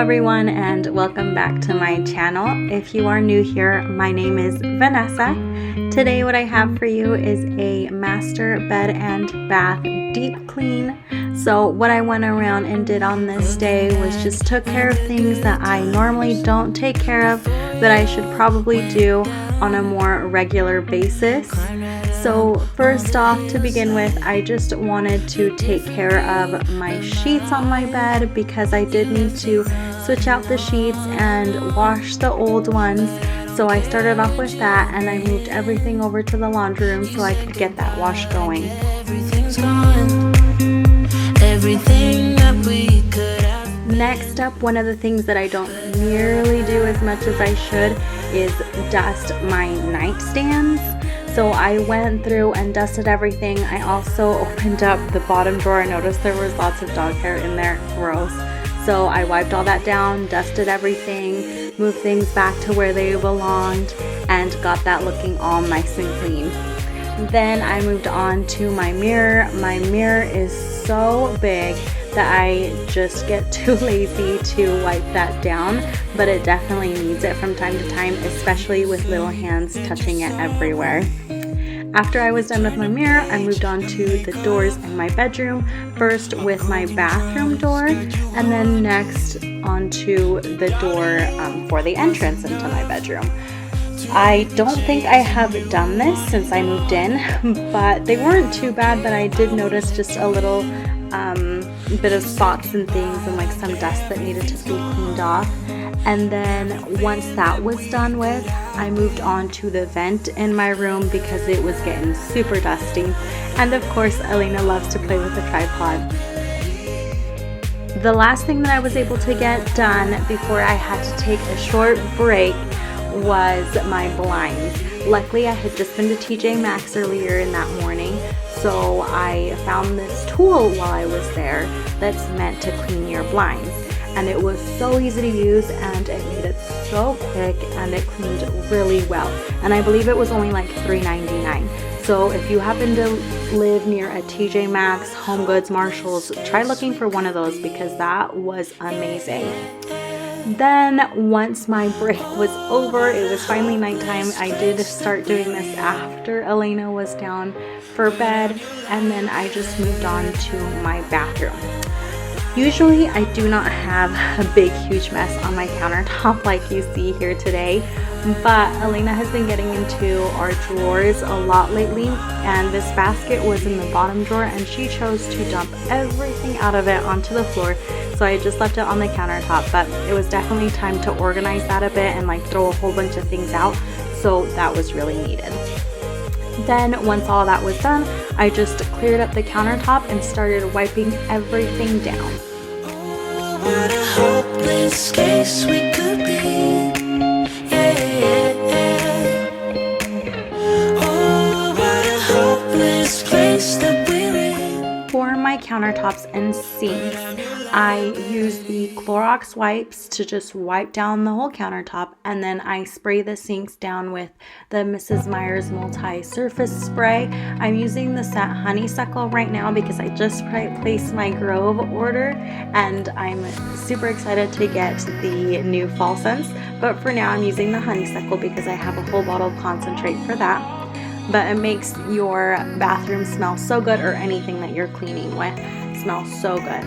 everyone, and welcome back to my channel. If you are new here, my name is Vanessa. Today what I have for you is a master bed and bath deep clean. So what I went around and did on this day was just took care of things that I normally don't take care of that I should probably do on a more regular basis. So first off, to begin with, I just wanted to take care of my sheets on my bed because I did need to switch out the sheets and wash the old ones. So I started off with that and I moved everything over to the laundry room so I could get that wash going. Everything's gone. Everything that we could have. Next up, one of the things that I don't nearly do as much as I should is dust my nightstands. So I went through and dusted everything. I also opened up the bottom drawer. I noticed there was lots of dog hair in there. Gross. So I wiped all that down, dusted everything, moved things back to where they belonged, and got that looking all nice and clean. Then I moved on to my mirror. My mirror is so big that I just get too lazy to wipe that down, but it definitely needs it from time to time, especially with little hands touching it everywhere. After I was done with my mirror, I moved on to the doors in my bedroom, first with my bathroom door, and then next onto the door for the entrance into my bedroom. I don't think I have done this since I moved in, but they weren't too bad, but I did notice just a little bit of spots and things and like some dust that needed to be cleaned off. And then once that was done with, I moved on to the vent in my room because it was getting super dusty. And of course, Elena loves to play with the tripod. The last thing that I was able to get done before I had to take a short break was my blinds. Luckily, I had just been to TJ Maxx earlier in that morning, so I found this tool while I was there that's meant to clean your blinds. And it was so easy to use and it made it so quick and it cleaned really well. And I believe it was only like $3.99. So if you happen to live near a TJ Maxx, Home Goods, Marshalls, try looking for one of those because that was amazing. Then once my break was over, it was finally nighttime. I did start doing this after Elena was down for bed, and then I just moved on to my bathroom. Usually I do not have a big huge mess on my countertop like you see here today, but Elena has been getting into our drawers a lot lately, and this basket was in the bottom drawer and she chose to dump everything out of it onto the floor. So I just left it on the countertop, but it was definitely time to organize that a bit and like throw a whole bunch of things out, so that was really needed. Then once all that was done, I just cleared up the countertop and started wiping everything down. Oh, what a hopeless case we could be. Oh, what a hopeless place that we're in. For my countertops and sinks, I use the Clorox wipes to just wipe down the whole countertop, and then I spray the sinks down with the Mrs. Meyer's multi-surface spray. I'm using the set Honeysuckle right now because I just placed my Grove order and I'm super excited to get the new fall scents, but for now I'm using the Honeysuckle because I have a whole bottle of concentrate for that. But it makes your bathroom smell so good, or anything that you're cleaning with smells so good.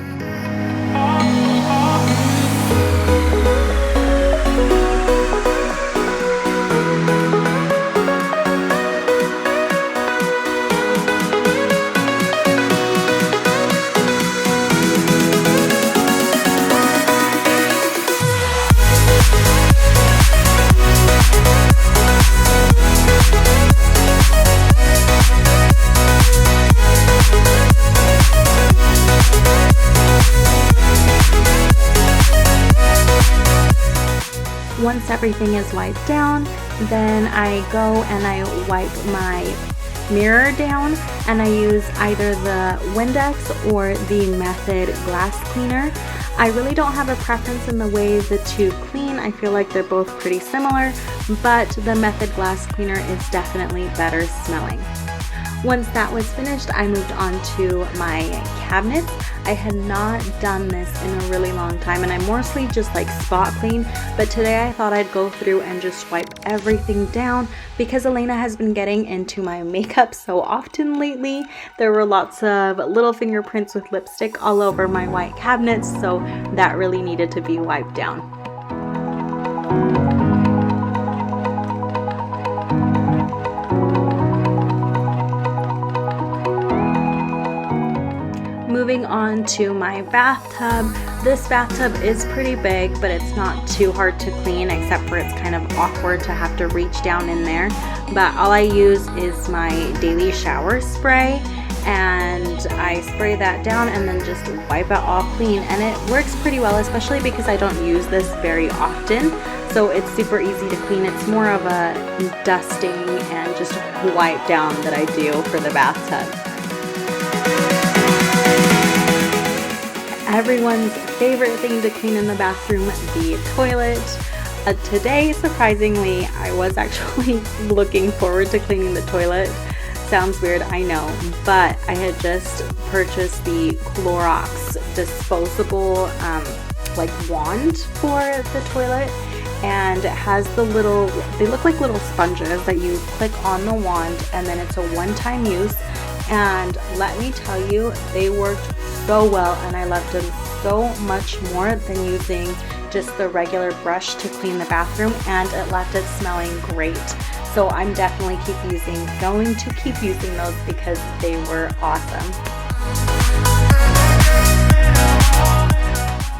Once everything is wiped down, then I go and I wipe my mirror down, and I use either the Windex or the Method glass cleaner. I really don't have a preference in the way the two clean. I feel like they're both pretty similar, but the Method glass cleaner is definitely better smelling. Once that was finished, I moved on to my cabinets. I had not done this in a really long time, and I mostly just like spot clean, but today I thought I'd go through and just wipe everything down because Elena has been getting into my makeup so often lately. There were lots of little fingerprints with lipstick all over my white cabinets, so that really needed to be wiped down. Moving on to my bathtub. This bathtub is pretty big, but it's not too hard to clean, except for it's kind of awkward to have to reach down in there. But all I use is my daily shower spray, and I spray that down and then just wipe it all clean, and it works pretty well, especially because I don't use this very often, so it's super easy to clean. It's more of a dusting and just wipe down that I do for the bathtub. Everyone's favorite thing to clean in the bathroom, the toilet. Today, surprisingly, I was actually looking forward to cleaning the toilet. Sounds weird, I know, but I had just purchased the Clorox disposable like wand for the toilet, and it has the little, they look like little sponges that you click on the wand, and then it's a one-time use. And let me tell you, they worked so well, and I loved them so much more than using just the regular brush to clean the bathroom, and it left it smelling great. So I'm definitely going to keep using those because they were awesome.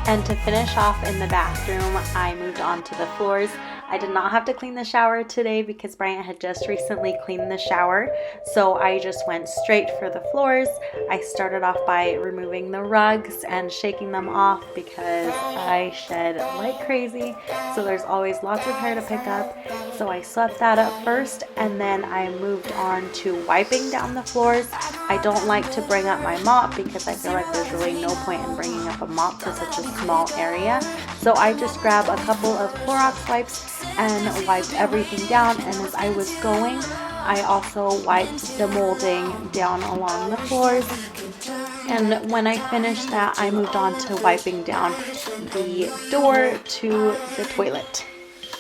And to finish off in the bathroom, I moved on to the floors. I did not have to clean the shower today because Bryant had just recently cleaned the shower, so I just went straight for the floors. I started off by removing the rugs and shaking them off because I shed like crazy, so there's always lots of hair to pick up. So I swept that up first, and then I moved on to wiping down the floors. I don't like to bring up my mop because I feel like there's really no point in bringing up a mop for such a small area. So I just grabbed a couple of Clorox wipes and wiped everything down, and as I was going, I also wiped the molding down along the floors. And when I finished that, I moved on to wiping down the door to the toilet.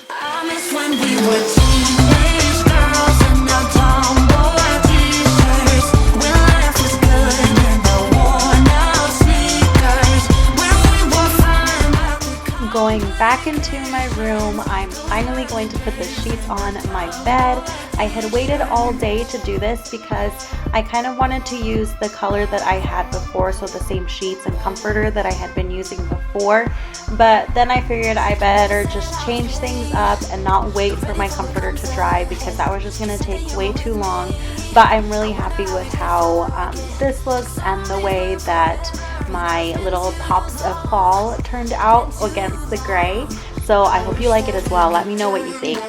I miss when we were teenage girls in our tomboy t-shirts, when life was good and the worn out sneakers, when we were fine but we Going back into my room, I'm finally going to put the sheets on my bed. I had waited all day to do this because I kind of wanted to use the color that I had before, so the same sheets and comforter that I had been using before. But then I figured I better just change things up and not wait for my comforter to dry because that was just going to take way too long. But I'm really happy with how this looks and the way that my little pops of fall turned out against the gray. So I hope you like it as well. Let me know what you think.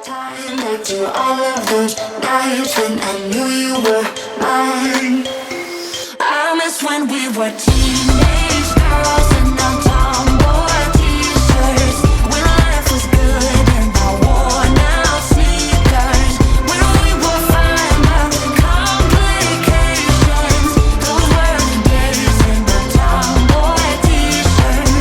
time back to all of those nights when I knew you were mine. I miss when we were teenage girls in our tomboy t-shirts, when life was good and I worn out sneakers, when we were fine but complications. Those were the days in the tomboy t-shirts.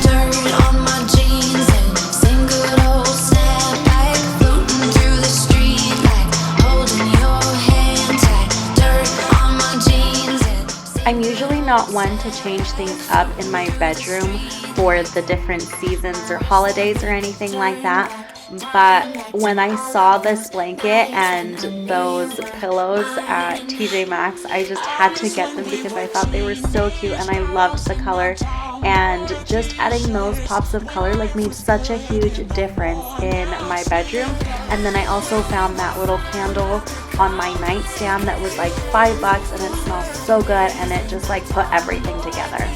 Dirt on my jeans and sing good old snapback, floating through the street like holding your hand tight. Dirt on my jeans and I'm usually not one to change things up in my bedroom for the different seasons or holidays or anything like that. But when I saw this blanket and those pillows at TJ Maxx, I just had to get them because I thought they were so cute and I loved the color. And just adding those pops of color like made such a huge difference in my bedroom. And then I also found that little candle on my nightstand that was like $5 and it smells so good, and it just like put everything together.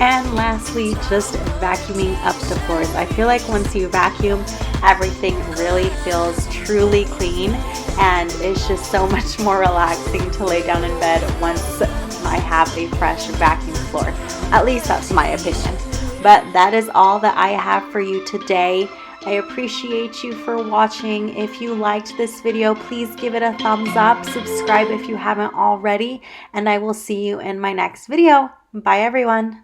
And lastly, just vacuuming up the floors. I feel like once you vacuum, everything really feels truly clean, and it's just so much more relaxing to lay down in bed once I have a fresh vacuum floor. At least that's my opinion. But that is all that I have for you today. I appreciate you for watching. If you liked this video, please give it a thumbs up. Subscribe if you haven't already, and I will see you in my next video. Bye, everyone.